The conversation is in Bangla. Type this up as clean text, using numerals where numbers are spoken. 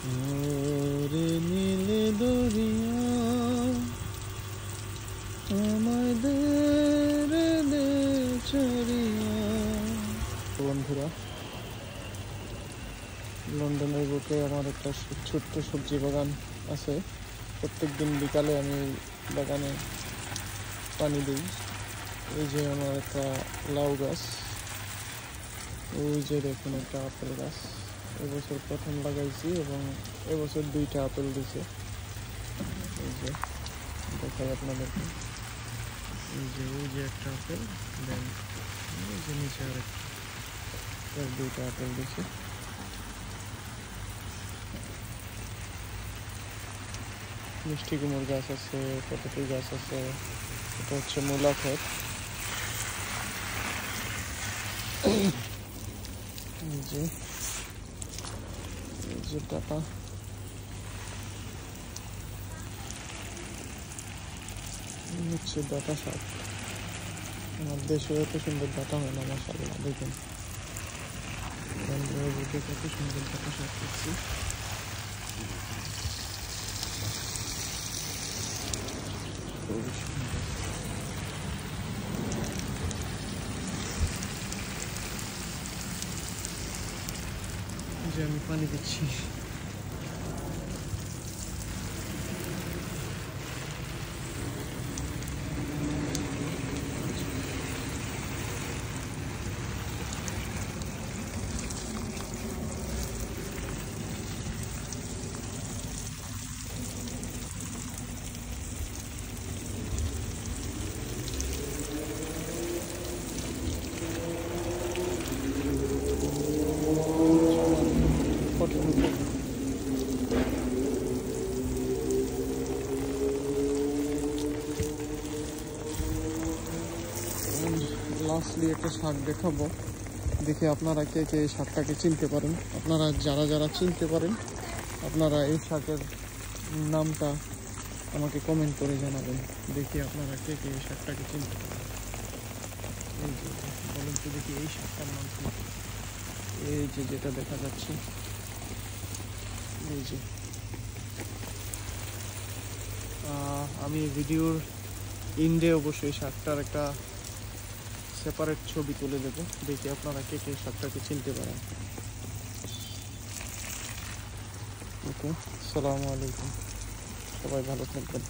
ওরে নীল দরিয়া আমায় দে রে দে চরিয়া। বন্ধুরা, লন্ডনের বুকে আমার একটা ছোট্ট সবজি বাগান আছে। প্রত্যেকদিন বিকালে আমি বাগানে পানি দিই। এই যে আমার একটা লাউ গাছ, ওই যে দেখুন একটা আপেল গাছ। এবছর প্রথম লাগাইছি এবং এবছর 2টা আপেল দিছে। এই যে দেখাই আপনাদেরকে, এই যে একটা আপেল, দেন এই যে নিচে আরেকটা, 2টা আপেল দিছে। মিষ্টি কুমড় গাছ আছে, পটেটো গাছ আছে। এটা হচ্ছে মূলা ক্ষেত। এই যে ডাটা, হচ্ছে ডাটা শাক। আমার দেশে এত সুন্দর ডাটা হয় না, মাশাআল্লাহ। দেখুন কত সুন্দর ডাটা শাক করছি। খুবই সুন্দর। যে আমি পানি দিচ্ছি। লাস্টলি একটা শাক দেখাবো, দেখি আপনারা কে কে এই শাকটাকে চিনতে পারেন। আপনারা যারা চিনতে পারেন, আপনারা এই শাকের নামটা আমাকে কমেন্ট করে জানাবেন। দেখি আপনারা কে কে এই শাকটাকে চিনতে পারেন। এই যে বলেন তো দেখি এই শাকটার নাম কি? এই যে যেটা দেখা যাচ্ছে, এই যে আমি ভিডিওর ইন্ডে অবশ্যই শাকটার একটা সেপারেট ছবি তুলে দেব। দেখি আপনারা কে কে শাকটাকে চিনতে পারেন। ওকে, আসসালামু আলাইকুম, সবাই ভালো থাকবেন।